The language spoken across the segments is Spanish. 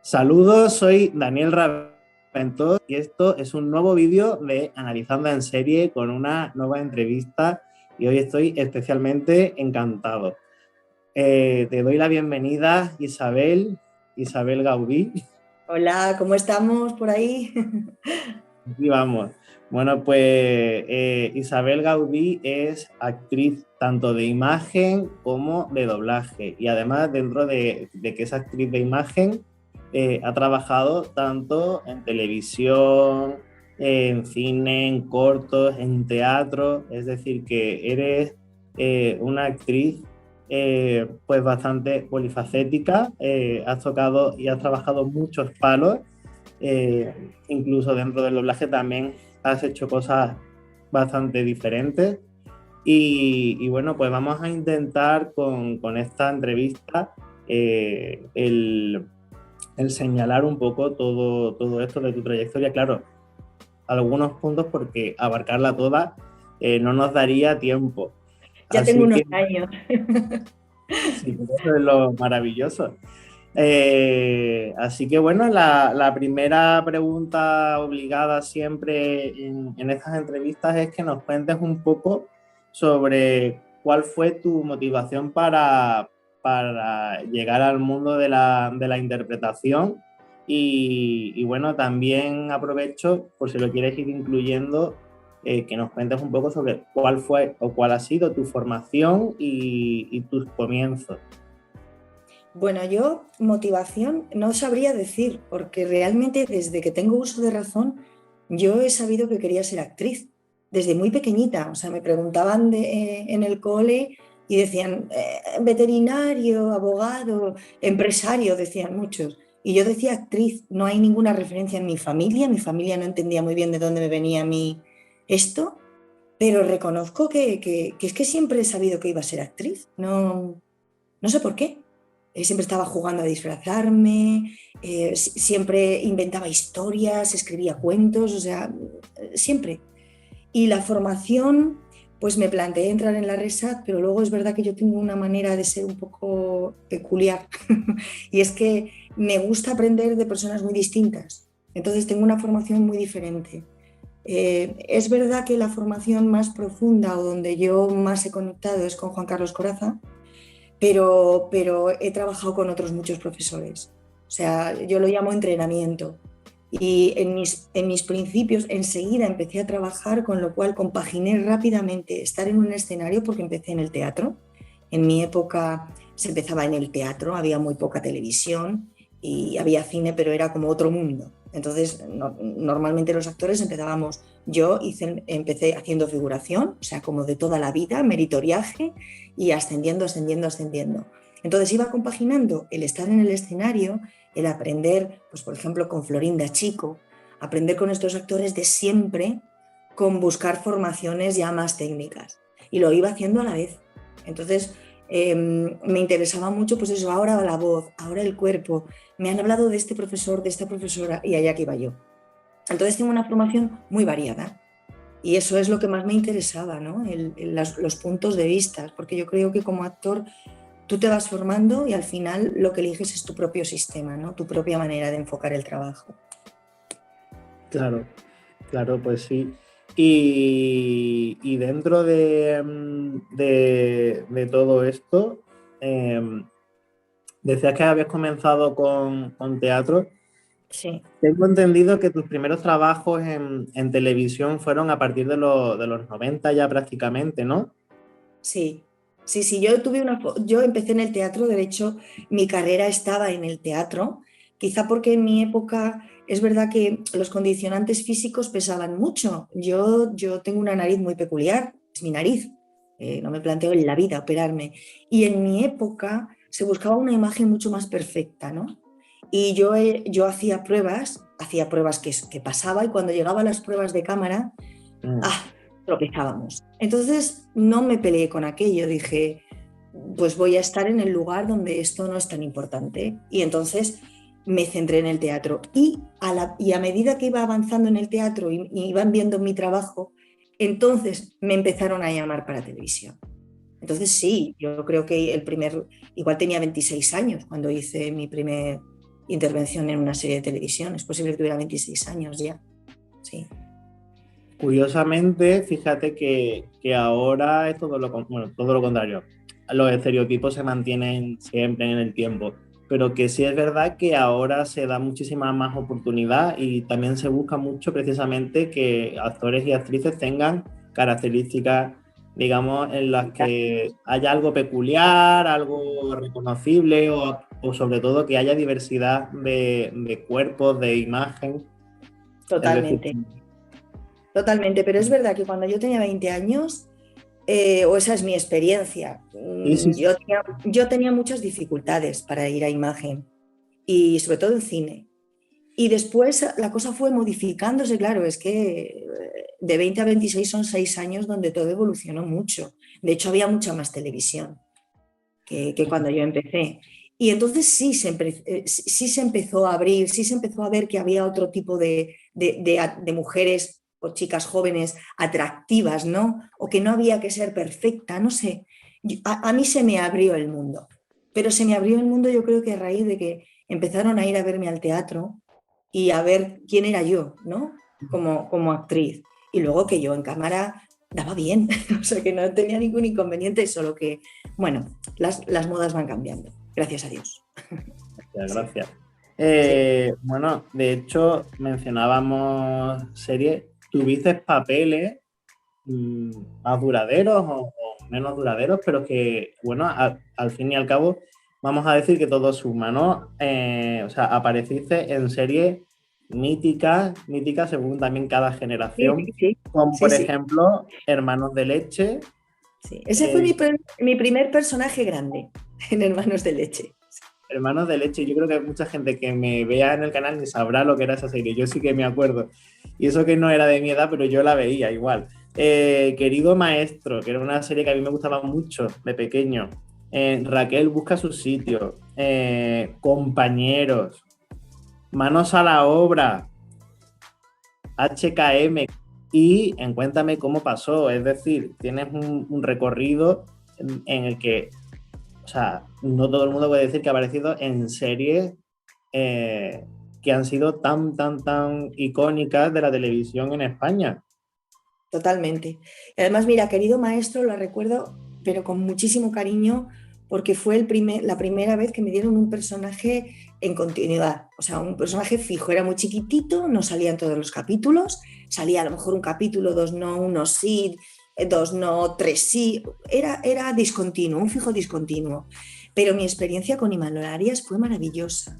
Saludos, soy Daniel Raventós y esto es un nuevo vídeo de Analizando en Serie con una nueva entrevista y hoy estoy especialmente encantado. Te doy la bienvenida, Isabel Gaudí. Hola, ¿cómo estamos por ahí? Aquí vamos. Bueno, pues Isabel Gaudí es actriz tanto de imagen como de doblaje y además dentro de que es actriz de imagen ha trabajado tanto en televisión, en cine, en cortos, en teatro, es decir que eres una actriz pues bastante polifacética, has tocado y has trabajado muchos palos. Incluso dentro del doblaje también has hecho cosas bastante diferentes y bueno, pues vamos a intentar con esta entrevista el señalar un poco todo esto de tu trayectoria, claro, algunos puntos porque abarcarla toda no nos daría tiempo. Ya Así tengo unos que, años. sí, eso es lo maravilloso. Así que bueno, la primera pregunta obligada siempre en estas entrevistas es que nos cuentes un poco sobre cuál fue tu motivación para llegar al mundo de la interpretación y bueno, también aprovecho por si lo quieres ir incluyendo, que nos cuentes un poco sobre cuál fue o cuál ha sido tu formación y tus comienzos. Bueno, yo motivación no sabría decir, porque realmente desde que tengo uso de razón, yo he sabido que quería ser actriz, desde muy pequeñita. O sea, me preguntaban en el cole y decían veterinario, abogado, empresario, decían muchos. Y yo decía actriz, no hay ninguna referencia en mi familia no entendía muy bien de dónde me venía a mí esto, pero reconozco que es que siempre he sabido que iba a ser actriz, no sé por qué. Siempre estaba jugando a disfrazarme, siempre inventaba historias, escribía cuentos, o sea, siempre. Y la formación, pues me planteé entrar en la RESAC, pero luego es verdad que yo tengo una manera de ser un poco peculiar y es que me gusta aprender de personas muy distintas. Entonces tengo una formación muy diferente. Es verdad que la formación más profunda o donde yo más he conectado es con Juan Carlos Corazza, pero he trabajado con otros muchos profesores. O sea, yo lo llamo entrenamiento. Y en mis principios enseguida empecé a trabajar, con lo cual compaginé rápidamente estar en un escenario porque empecé en el teatro. En mi época se empezaba en el teatro, había muy poca televisión y había cine, pero era como otro mundo. Entonces, normalmente los actores empezábamos, empecé haciendo figuración, o sea, como de toda la vida, meritoriaje y ascendiendo. Entonces iba compaginando el estar en el escenario, el aprender, pues por ejemplo, con Florinda Chico, aprender con estos actores de siempre, con buscar formaciones ya más técnicas. Y lo iba haciendo a la vez. Entonces, me interesaba mucho, pues eso, ahora la voz, ahora el cuerpo. Me han hablado de este profesor, de esta profesora, y allá que iba yo. Entonces tengo una formación muy variada. Y eso es lo que más me interesaba, ¿no? Los puntos de vista, porque yo creo que como actor tú te vas formando y al final lo que eliges es tu propio sistema, ¿no? Tu propia manera de enfocar el trabajo. Claro, claro, pues sí. Y dentro de todo esto, decías que habías comenzado con teatro. Sí. Tengo entendido que tus primeros trabajos en televisión fueron a partir de los 90 ya prácticamente, ¿no? Sí. Yo empecé en el teatro, de hecho, mi carrera estaba en el teatro, quizá porque en mi época es verdad que los condicionantes físicos pesaban mucho. Yo tengo una nariz muy peculiar, es mi nariz, no me planteo en la vida operarme. Y en mi época se buscaba una imagen mucho más perfecta, ¿no? Y yo hacía pruebas que pasaba y cuando llegaba a las pruebas de cámara, tropezábamos. Entonces no me peleé con aquello, dije, pues voy a estar en el lugar donde esto no es tan importante. Y entonces me centré en el teatro. Y a medida que iba avanzando en el teatro y iban viendo mi trabajo, entonces me empezaron a llamar para televisión. Entonces sí, yo creo que igual tenía 26 años cuando hice mi primera intervención en una serie de televisión. Es posible que tuviera 26 años ya. Sí. Curiosamente, fíjate que ahora es todo lo contrario. Los estereotipos se mantienen siempre en el tiempo, pero que sí es verdad que ahora se da muchísima más oportunidad y también se busca mucho precisamente que actores y actrices tengan características, digamos, en las que haya algo peculiar, algo reconocible o sobre todo que haya diversidad de cuerpos, de imagen. Es decir, Totalmente, totalmente. Pero es verdad que cuando yo tenía 20 años, o esa es mi experiencia, sí, sí, sí. yo tenía muchas dificultades para ir a imagen y sobre todo en cine. Y después la cosa fue modificándose, claro, es que de 20 a 26 son 6 años donde todo evolucionó mucho. De hecho, había mucha más televisión que cuando yo empecé. Y entonces sí se empezó a abrir, sí se empezó a ver que había otro tipo de mujeres o chicas jóvenes atractivas, ¿no? O que no había que ser perfecta, no sé. A mí se me abrió el mundo, pero se me abrió el mundo yo creo que a raíz de que empezaron a ir a verme al teatro y a ver quién era yo, ¿no? Como actriz. Y luego que yo en cámara daba bien, o sea que no tenía ningún inconveniente, solo que, bueno, las modas van cambiando, gracias a Dios. Gracias, Sí, gracias. sí. Bueno, de hecho, mencionábamos series. ¿Tuviste papeles mm, más duraderos o menos duraderos? Pero que, bueno, al fin y al cabo, vamos a decir que todo suma, ¿no? O sea, apareciste en series míticas según también cada Sí, generación, sí, sí, como sí, por sí, ejemplo Hermanos de Leche. sí. Ese fue eh, mi primer personaje grande en Hermanos de Leche. Hermanos de Leche, yo creo que mucha gente que me vea en el canal ni sabrá lo que era esa serie. Yo sí que me acuerdo. Y eso que no era de mi edad, pero yo la veía igual. Querido Maestro, que era una serie que a mí me gustaba mucho de pequeño. Raquel busca su sitio. Compañeros. Manos a la obra. HKM. Y en Cuéntame cómo pasó. Es decir, tienes un recorrido en el que, o sea, no todo el mundo puede decir que ha aparecido en series que han sido tan icónicas de la televisión en España. Totalmente. Y además, mira, querido maestro, lo recuerdo, pero con muchísimo cariño, porque fue la primera vez que me dieron un personaje en continuidad, o sea, un personaje fijo. Era muy chiquitito, no salía en todos los capítulos, salía a lo mejor un capítulo, dos no, uno sí, dos no, tres sí. Era discontinuo, un fijo discontinuo. Pero mi experiencia con Imanol Arias fue maravillosa.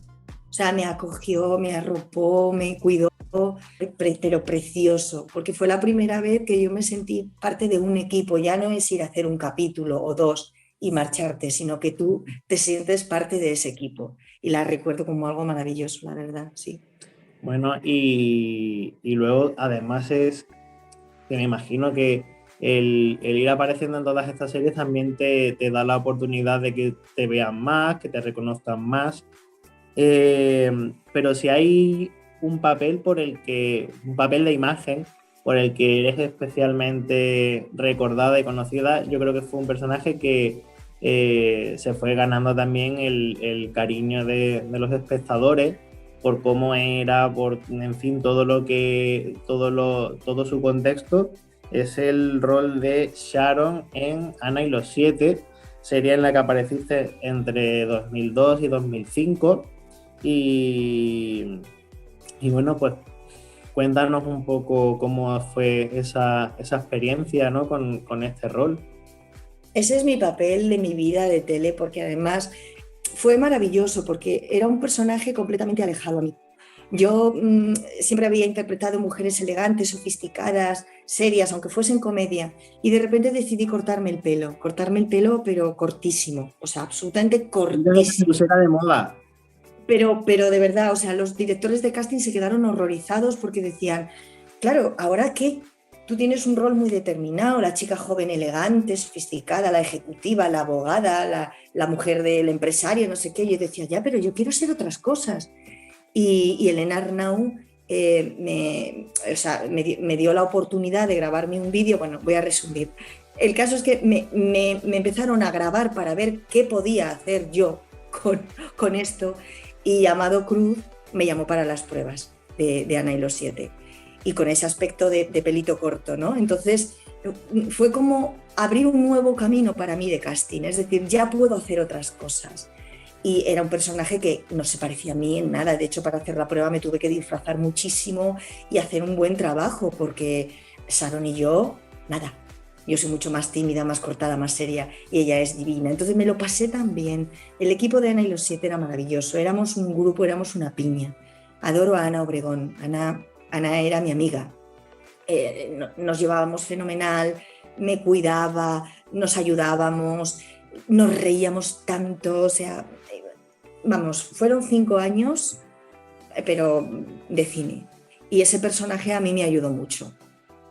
O sea, me acogió, me arropó, me cuidó, pero precioso, porque fue la primera vez que yo me sentí parte de un equipo. Ya no es ir a hacer un capítulo o dos y marcharte, sino que tú te sientes parte de ese equipo. Y la recuerdo como algo maravilloso, la verdad, sí. Bueno, y luego además es que me imagino que el ir apareciendo en todas estas series también te da la oportunidad de que te vean más, que te reconozcan más. Pero si hay un papel de imagen por el que eres especialmente recordada y conocida, yo creo que fue un personaje que se fue ganando también el cariño de los espectadores por cómo era, por en fin, todo su contexto. Es el rol de Sharon en Ana y los Siete, serie en la que apareciste entre 2002 y 2005. Y bueno, pues cuéntanos un poco cómo fue esa experiencia, ¿no? con este rol. Ese es mi papel de mi vida de tele, porque además fue maravilloso, porque era un personaje completamente alejado a mí. Yo siempre había interpretado mujeres elegantes, sofisticadas, serias, aunque fuesen comedia, y de repente decidí cortarme el pelo, pero cortísimo, o sea, absolutamente Antes de que se cortísimo. pusiera de moda. Pero de verdad, o sea, los directores de casting se quedaron horrorizados porque decían, claro, ¿ahora qué? tú tienes un rol muy determinado, la chica joven elegante, sofisticada, la ejecutiva, la abogada, la mujer del empresario, no sé qué. Yo decía, ya, pero yo quiero ser otras cosas. Y Elena Arnau me dio la oportunidad de grabarme un vídeo. Bueno, voy a resumir. El caso es que me empezaron a grabar para ver qué podía hacer yo con esto, y Amado Cruz me llamó para las pruebas de Ana y los siete, y con ese aspecto de pelito corto, ¿no? Entonces fue como abrir un nuevo camino para mí de casting, es decir, ya puedo hacer otras cosas. Y era un personaje que no se parecía a mí en nada. De hecho, para hacer la prueba me tuve que disfrazar muchísimo y hacer un buen trabajo, porque Sharon y yo, nada. Yo soy mucho más tímida, más cortada, más seria, y ella es divina. Entonces me lo pasé tan bien. El equipo de Ana y los siete era maravilloso. Éramos un grupo, éramos una piña. Adoro a Ana Obregón. Ana era mi amiga. Nos llevábamos fenomenal, me cuidaba, nos ayudábamos, nos reíamos tanto. O sea, vamos, fueron 5 años, pero de cine. Y ese personaje a mí me ayudó mucho.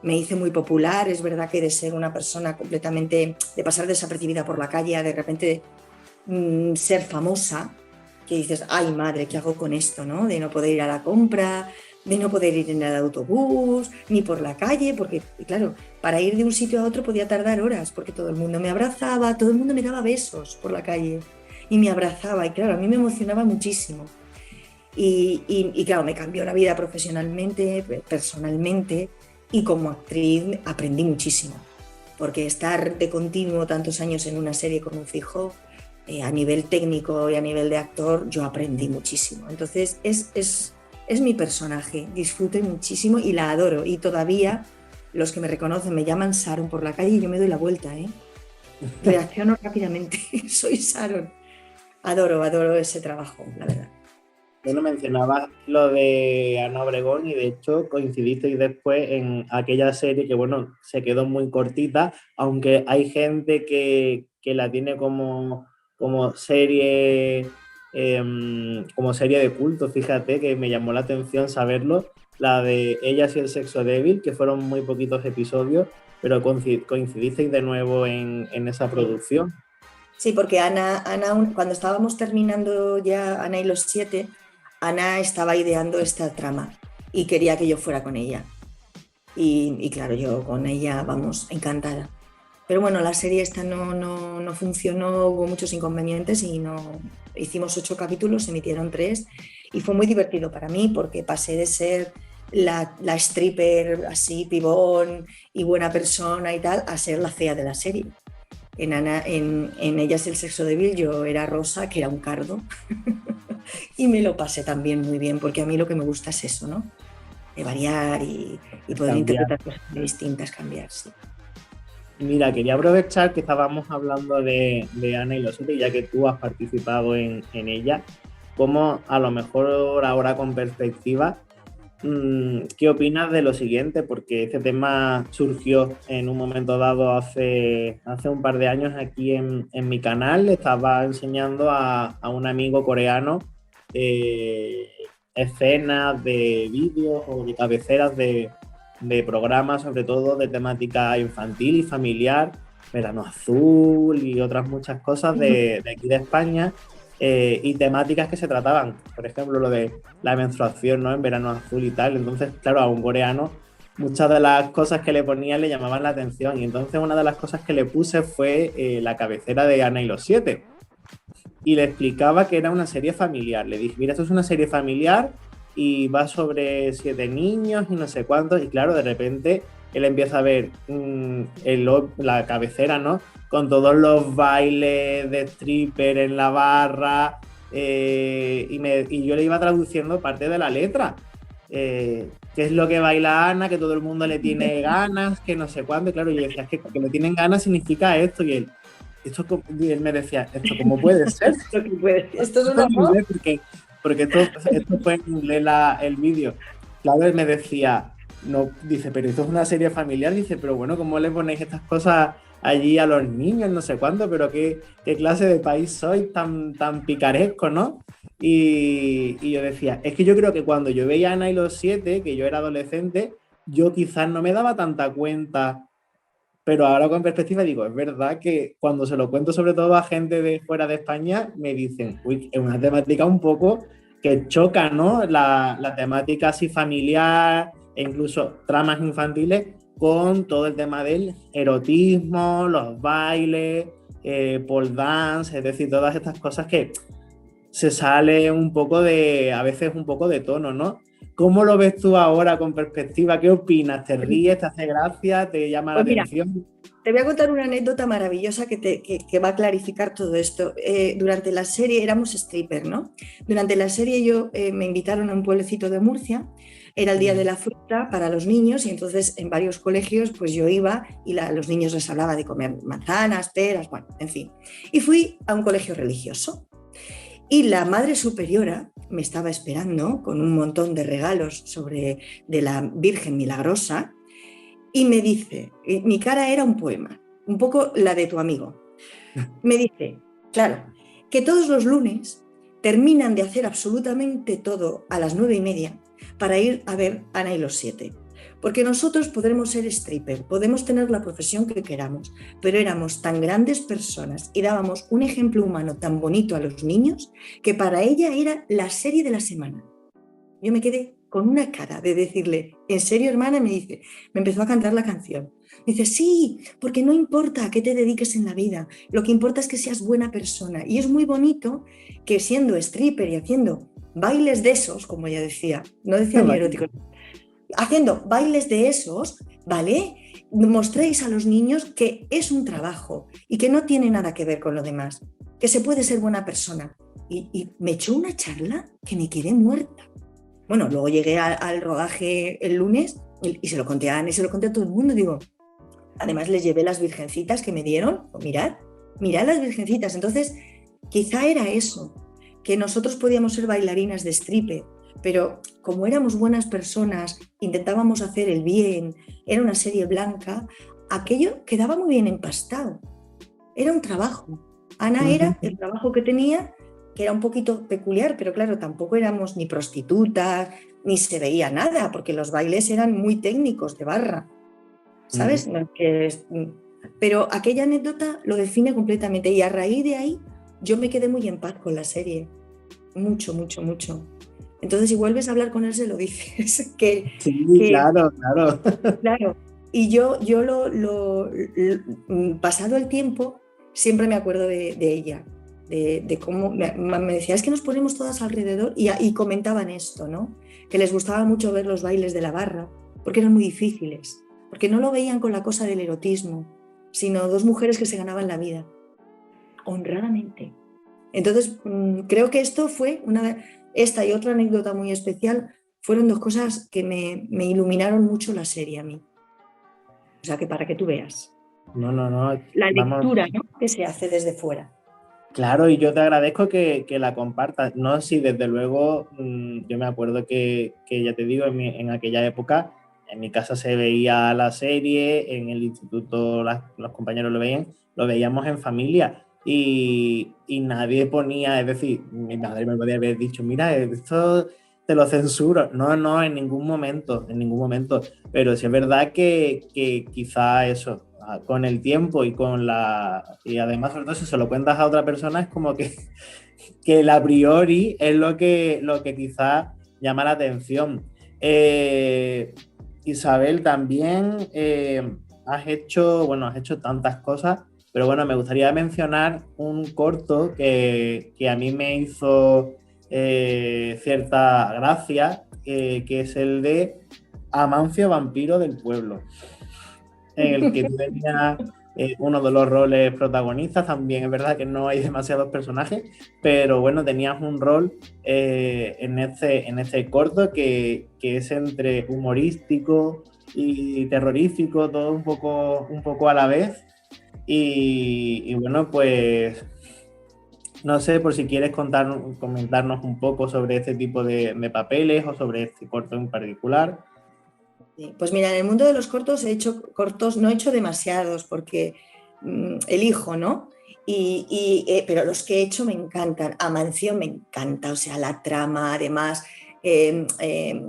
Me hice muy popular. Es verdad que de ser una persona completamente, de pasar desapercibida por la calle a de repente ser famosa, que dices, ay madre, ¿qué hago con esto? ¿No? De no poder ir a la compra, de no poder ir en el autobús, ni por la calle, porque claro, para ir de un sitio a otro podía tardar horas, porque todo el mundo me abrazaba, todo el mundo me daba besos por la calle y me abrazaba, y claro, a mí me emocionaba muchísimo. Y claro, me cambió la vida profesionalmente, personalmente, y como actriz aprendí muchísimo, porque estar de continuo tantos años en una serie con un fijo, a nivel técnico y a nivel de actor, yo aprendí muchísimo. Entonces es mi personaje, disfruto muchísimo y la adoro, y todavía los que me reconocen me llaman Sharon por la calle y yo me doy la vuelta, reacciono rápidamente, soy Sharon. Adoro ese trabajo, la verdad. Bueno, mencionabas lo de Ana Obregón y de hecho coincidisteis después en aquella serie que, bueno, se quedó muy cortita, aunque hay gente que la tiene como serie de culto. Fíjate que me llamó la atención saberlo, la de Ellas y el sexo débil, que fueron muy poquitos episodios, pero coincidisteis de nuevo en esa producción. Sí, porque Ana, cuando estábamos terminando ya Ana y los siete, Ana estaba ideando esta trama y quería que yo fuera con ella. Y claro, yo con ella, vamos, encantada. Pero bueno, la serie esta no funcionó, hubo muchos inconvenientes y no hicimos 8 capítulos, se emitieron 3, y fue muy divertido para mí porque pasé de ser la stripper así, pibón y buena persona y tal, a ser la fea de la serie. En Ellas el sexo débil yo era Rosa, que era un cardo, y me lo pasé también muy bien, porque a mí lo que me gusta es eso, ¿no? De variar y poder interpretar cosas muy distintas, cambiar, sí. Mira, quería aprovechar que estábamos hablando de Ana y los siete, ya que tú has participado en ella, como a lo mejor ahora con perspectiva, ¿qué opinas de lo siguiente? Porque este tema surgió en un momento dado hace un par de años aquí en mi canal. Estaba enseñando a un amigo coreano escenas de vídeos o de cabeceras de programas, sobre todo de temática infantil y familiar, Verano Azul y otras muchas cosas de aquí de España. Y temáticas que se trataban, por ejemplo, lo de la menstruación, ¿no? En Verano Azul y tal. Entonces, claro, a un coreano muchas de las cosas que le ponían le llamaban la atención, y entonces una de las cosas que le puse fue la cabecera de Ana y los siete, y le explicaba que era una serie familiar. Le dije, mira, esto es una serie familiar y va sobre 7 niños y no sé cuántos, y claro, de repente él empieza a ver la cabecera, ¿no? Con todos los bailes de stripper en la barra, y yo le iba traduciendo parte de la letra. ¿Qué es lo que baila Ana? Que todo el mundo le tiene ganas, que no sé cuándo. Y claro, yo decía, es que le tienen ganas significa esto. Y él me decía, ¿esto cómo puede ser? Esto es una voz. Porque esto fue en inglés el vídeo. Claro, él me decía, no, dice, pero esto es una serie familiar. Dice, pero bueno, ¿cómo le ponéis estas cosas allí a los niños? No sé cuánto, pero qué clase de país sois tan picaresco, ¿no? Y yo decía, es que yo creo que cuando yo veía a Ana y los siete, que yo era adolescente, yo quizás no me daba tanta cuenta, pero ahora con perspectiva digo, es verdad que cuando se lo cuento sobre todo a gente de fuera de España, me dicen, uy, es una temática un poco que choca, ¿no? La temática así familiar e incluso tramas infantiles con todo el tema del erotismo, los bailes, pole dance, es decir, todas estas cosas que se sale un poco de, a veces un poco de tono, ¿no? ¿Cómo lo ves tú ahora con perspectiva? ¿Qué opinas? ¿Te ríes? ¿Te hace gracia? ¿Te llama la Pues mira, atención? te voy a contar una anécdota maravillosa que va a clarificar todo esto. Durante la serie éramos stripper, ¿no? Durante la serie me invitaron a un pueblecito de Murcia, era el día de la fruta para los niños y entonces en varios colegios pues yo iba y los niños les hablaba de comer manzanas, peras, bueno, en fin. Y fui a un colegio religioso y la madre superiora me estaba esperando con un montón de regalos de la Virgen Milagrosa y me dice, mi cara era un poema, un poco la de tu amigo. Me dice, claro, que todos los lunes terminan de hacer absolutamente todo a las 9:30 para ir a ver Ana y los siete. Porque nosotros podremos ser stripper, podemos tener la profesión que queramos, pero éramos tan grandes personas y dábamos un ejemplo humano tan bonito a los niños que para ella era la serie de la semana. Yo me quedé con una cara de decirle, ¿en serio, hermana? Me dice, me empezó a cantar la canción. Me dice, sí, porque no importa a qué te dediques en la vida, lo que importa es que seas buena persona. Y es muy bonito que siendo stripper y haciendo bailes de esos, como ella decía, no decía ni eróticos, haciendo bailes de esos, ¿vale? Mostréis a los niños que es un trabajo y que no tiene nada que ver con lo demás, que se puede ser buena persona. Y me echó una charla que me quedé muerta. Bueno, luego llegué al rodaje el lunes y se lo conté a Ana y se lo conté a todo el mundo. Digo, además les llevé las virgencitas que me dieron. Mirad las virgencitas. Entonces, quizá era eso, que nosotros podíamos ser bailarinas de stripe, pero como éramos buenas personas, intentábamos hacer el bien, era una serie blanca, aquello quedaba muy bien empastado. Era un trabajo. Ana era el trabajo que tenía, que era un poquito peculiar, pero claro, tampoco éramos ni prostitutas, ni se veía nada, porque los bailes eran muy técnicos de barra, ¿sabes? Pero aquella anécdota lo define completamente y a raíz de ahí yo me quedé muy en paz con la serie, mucho, mucho, mucho. Entonces, si vuelves a hablar con él, se lo dices. Sí, claro, claro. Claro. Y yo pasado el tiempo, siempre me acuerdo de ella, de cómo me decía, es que nos ponemos todas alrededor y comentaban esto, ¿no? Que les gustaba mucho ver los bailes de la barra, porque eran muy difíciles, porque no lo veían con la cosa del erotismo, sino dos mujeres que se ganaban la vida, honradamente. Entonces, creo que esto fue esta y otra anécdota muy especial, fueron dos cosas que me iluminaron mucho la serie a mí. O sea, que para que tú veas. No. La Vamos. lectura, ¿no?, que se hace desde fuera. Claro, y yo te agradezco que la compartas. No, sí, desde luego, yo me acuerdo que ya te digo, en aquella época, en mi casa se veía la serie, en el instituto los compañeros lo veíamos en familia y nadie ponía, es decir, mi madre me podía haber dicho, mira, esto te lo censuro. No, en ningún momento, en ningún momento. Pero sí es verdad que quizá eso con el tiempo y además sobre todo si se lo cuentas a otra persona es como que el a priori es lo que quizás llama la atención. Isabel, también has hecho tantas cosas, pero bueno, me gustaría mencionar un corto que a mí me hizo cierta gracia, que es el de Amancio, vampiro del pueblo, en el que tú tenías uno de los roles protagonistas. También es verdad que no hay demasiados personajes, pero bueno, tenías un rol en este corto que es entre humorístico y terrorífico, todo un poco a la vez. Y bueno, pues no sé por si quieres comentarnos un poco sobre este tipo de papeles o sobre este corto en particular. Pues mira, en el mundo de los cortos he hecho cortos, no he hecho demasiados porque elijo, ¿no? Pero los que he hecho me encantan. Amancio me encanta, o sea, la trama, además, el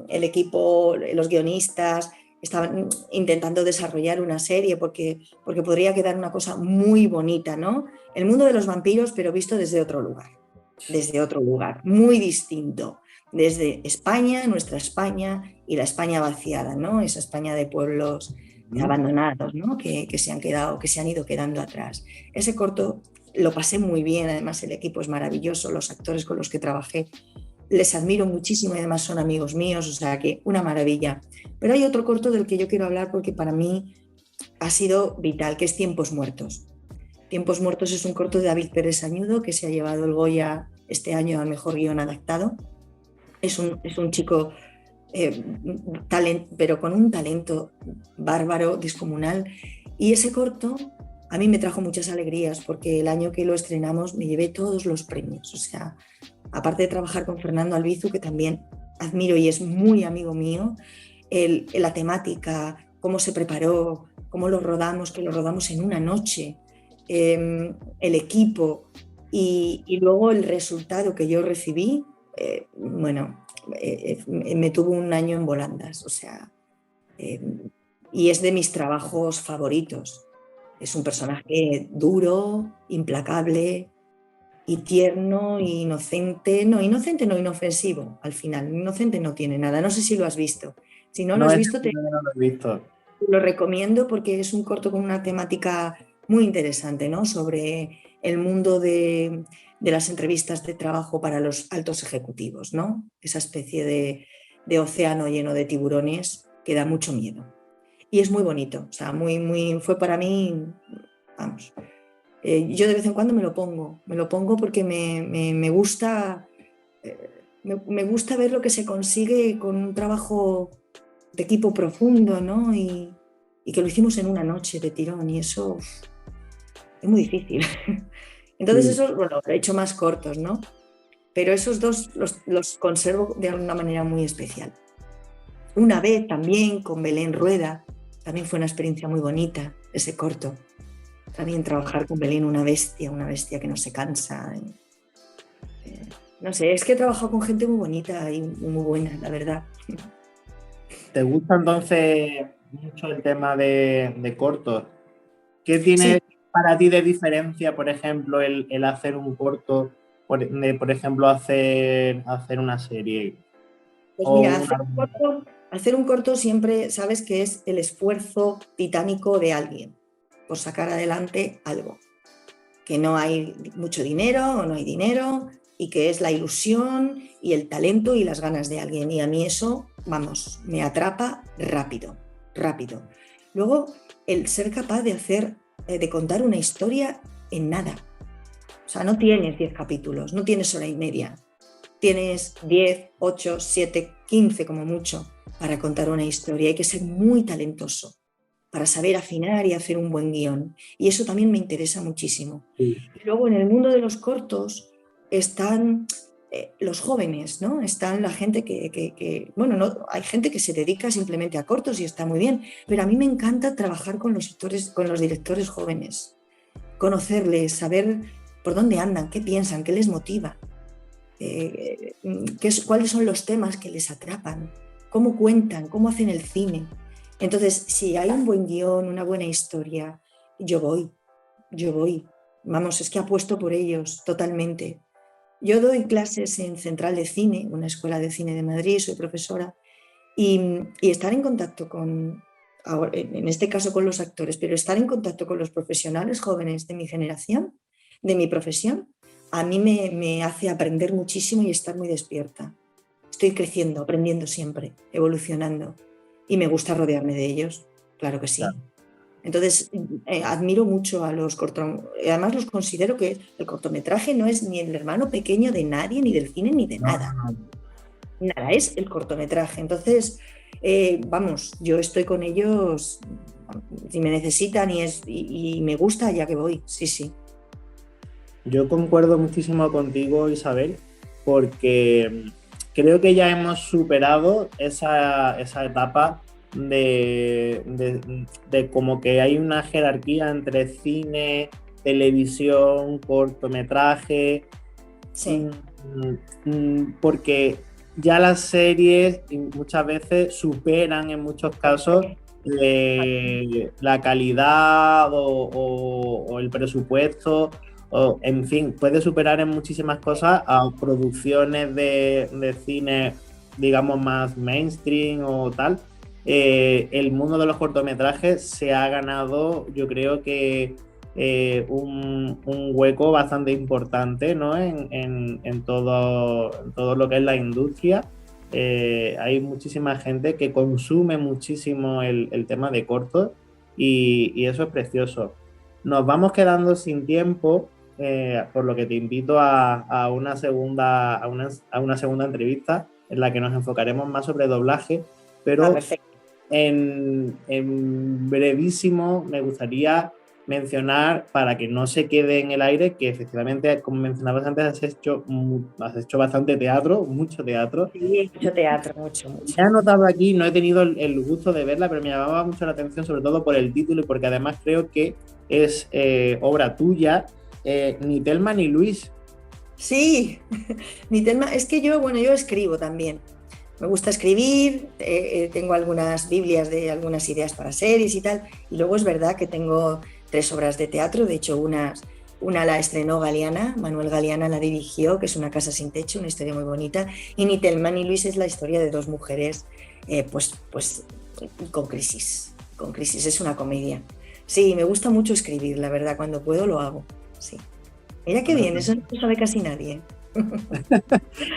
equipo, los guionistas, estaban intentando desarrollar una serie porque podría quedar una cosa muy bonita, ¿no? El mundo de los vampiros, pero visto desde otro lugar, muy distinto, desde España, nuestra España y la España vaciada, ¿no? Esa España de pueblos abandonados, ¿no? Que se han quedado, que se han ido quedando atrás. Ese corto lo pasé muy bien, además el equipo es maravilloso, los actores con los que trabajé les admiro muchísimo y además son amigos míos, o sea que una maravilla. Pero hay otro corto del que yo quiero hablar porque para mí ha sido vital, que es Tiempos Muertos. Tiempos Muertos es un corto de David Pérez Añudo que se ha llevado el Goya este año al mejor guión adaptado. Es un chico, pero con un talento bárbaro, descomunal. Y ese corto a mí me trajo muchas alegrías porque el año que lo estrenamos me llevé todos los premios. O sea, aparte de trabajar con Fernando Albizu, que también admiro y es muy amigo mío, la temática, cómo se preparó, cómo lo rodamos, que lo rodamos en una noche, el equipo y luego el resultado que yo recibí, me tuvo un año en volandas, o sea, y es de mis trabajos favoritos. Es un personaje duro, implacable y tierno, y inocente, no, inofensivo al final. Inocente no tiene nada, no sé si lo has visto. Si no lo has visto, no lo he visto. lo recomiendo porque es un corto con una temática muy interesante, ¿no? Sobre el mundo de las entrevistas de trabajo para los altos ejecutivos, ¿no? Esa especie de océano lleno de tiburones que da mucho miedo. Y es muy bonito, o sea, fue para mí, vamos. Yo de vez en cuando me lo pongo porque me gusta, me gusta ver lo que se consigue con un trabajo de equipo profundo, ¿no? Y que lo hicimos en una noche de tirón y eso es muy difícil. Entonces eso, bueno, lo he hecho más cortos, ¿no? Pero esos dos los conservo de alguna manera muy especial. Una vez también con Belén Rueda, también fue una experiencia muy bonita, ese corto. También trabajar con Belén, una bestia que no se cansa. No sé, es que he trabajado con gente muy bonita y muy buena, la verdad. ¿Te gusta entonces mucho el tema de cortos? ¿Qué tiene para ti de diferencia, por ejemplo, el hacer un corto, por ejemplo, hacer una serie? Pues mira, hacer un corto siempre sabes que es el esfuerzo titánico de alguien por sacar adelante algo. Que no hay mucho dinero o no hay dinero y que es la ilusión y el talento y las ganas de alguien. Y a mí eso, vamos, me atrapa rápido. Luego, el ser capaz de contar una historia en nada. O sea, no tienes 10 capítulos, no tienes hora y media. Tienes 10, 8, 7, 15 como mucho para contar una historia. Hay que ser muy talentoso para saber afinar y hacer un buen guión. Y eso también me interesa muchísimo. Sí. Y luego en el mundo de los cortos están los jóvenes, ¿no? Están la gente no, hay gente que se dedica simplemente a cortos y está muy bien, pero a mí me encanta trabajar con los directores jóvenes, conocerles, saber por dónde andan, qué piensan, qué les motiva, cuáles son los temas que les atrapan, cómo cuentan, cómo hacen el cine. Entonces, si hay un buen guión, una buena historia, yo voy. Vamos, es que apuesto por ellos totalmente. Yo doy clases en Central de Cine, una escuela de cine de Madrid, soy profesora, y estar en contacto en este caso con los actores, pero estar en contacto con los profesionales jóvenes de mi generación, de mi profesión, a mí me hace aprender muchísimo y estar muy despierta. Estoy creciendo, aprendiendo siempre, evolucionando. Y me gusta rodearme de ellos, claro que sí. Claro. Entonces, admiro mucho a los cortometrajes. Además, los considero que el cortometraje no es ni el hermano pequeño de nadie, ni del cine, ni de nada. Nada, es el cortometraje. Entonces, vamos, yo estoy con ellos, si me necesitan y me gusta, ya que voy, sí. Yo concuerdo muchísimo contigo, Isabel, porque creo que ya hemos superado esa etapa de como que hay una jerarquía entre cine, televisión, cortometraje. Sí. Porque ya las series muchas veces superan en muchos casos la calidad o el presupuesto, o, en fin, puede superar en muchísimas cosas a producciones de cine, digamos, más mainstream o tal. El mundo de los cortometrajes se ha ganado, yo creo que un hueco bastante importante, ¿no? En todo lo que es la industria. Hay muchísima gente que consume muchísimo el tema de cortos y eso es precioso. Nos vamos quedando sin tiempo, por lo que te invito a a una segunda entrevista en la que nos enfocaremos más sobre doblaje, pero Perfecto. en brevísimo me gustaría mencionar, para que no se quede en el aire, que efectivamente, como mencionabas antes, has hecho bastante teatro, mucho teatro. Sí, mucho teatro, mucho, mucho. Ya he notado aquí, no he tenido el gusto de verla, pero me llamaba mucho la atención, sobre todo por el título y porque además creo que es obra tuya, Ni Telma ni Luis. Sí, mi tema es que yo, bueno, yo escribo también. Me gusta escribir, tengo algunas Biblias de algunas ideas para series y tal. Y luego es verdad que tengo 3 obras de teatro, de hecho una la estrenó Galeana, Manuel Galeana la dirigió, que es Una casa sin techo, una historia muy bonita. Y Ni Telma ni Luis es la historia de 2 mujeres, pues con crisis, es una comedia. Sí, me gusta mucho escribir, la verdad, cuando puedo lo hago. Sí. Mira qué Bueno, bien, eso no lo sabe casi nadie.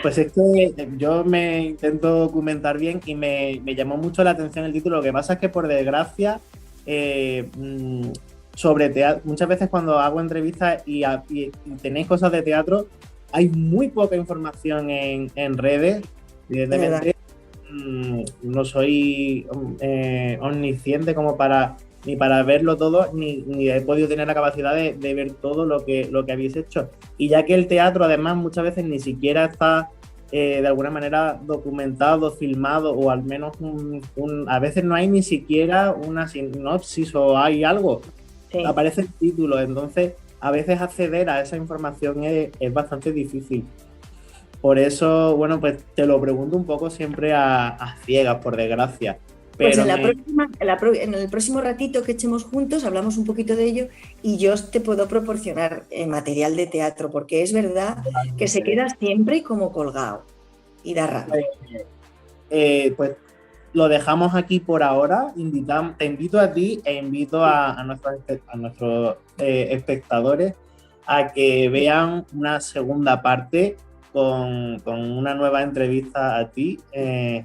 pues es que yo me intento documentar bien y me llamó mucho la atención el título. Lo que pasa es que, por desgracia, eh, mm, sobre teatro, muchas veces cuando hago entrevistas y tenéis cosas de teatro, hay muy poca información en redes. Es verdad. Evidentemente, no soy omnisciente como para ni para verlo todo, ni he podido tener la capacidad de ver todo lo que habéis hecho. Y ya que el teatro, además, muchas veces ni siquiera está de alguna manera documentado, filmado, o al menos a veces no hay ni siquiera una sinopsis o hay algo, Sí. aparece el título, entonces a veces acceder a esa información es bastante difícil. Por eso, bueno, pues te lo pregunto un poco siempre a ciegas, por desgracia. Pues Pero en el próximo ratito que echemos juntos hablamos un poquito de ello y yo te puedo proporcionar material de teatro, porque es verdad que se queda siempre como colgado y da rabia. pues lo dejamos aquí por ahora. Te invito a ti e invito a nuestros espectadores a que vean una segunda parte con una nueva entrevista a ti,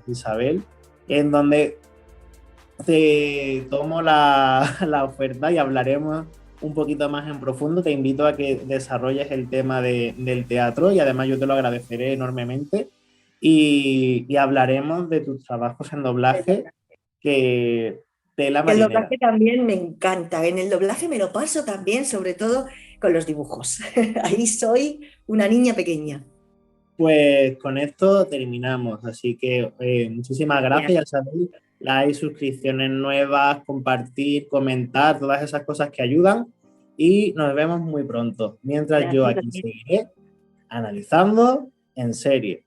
Isabel, en donde te tomo la oferta y hablaremos un poquito más en profundo. Te invito a que desarrolles el tema del teatro y además yo te lo agradeceré enormemente. Y hablaremos de tus trabajos en doblaje, que tela El marinera. doblaje también me encanta. En el doblaje me lo paso también, sobre todo con los dibujos. Ahí soy una niña pequeña. Pues con esto terminamos, así que muchísimas Ya, gracias, ya sabéis, like, suscripciones nuevas, compartir, comentar, todas esas cosas que ayudan y nos vemos muy pronto, mientras yo gracias. aquí seguiré analizando en serie.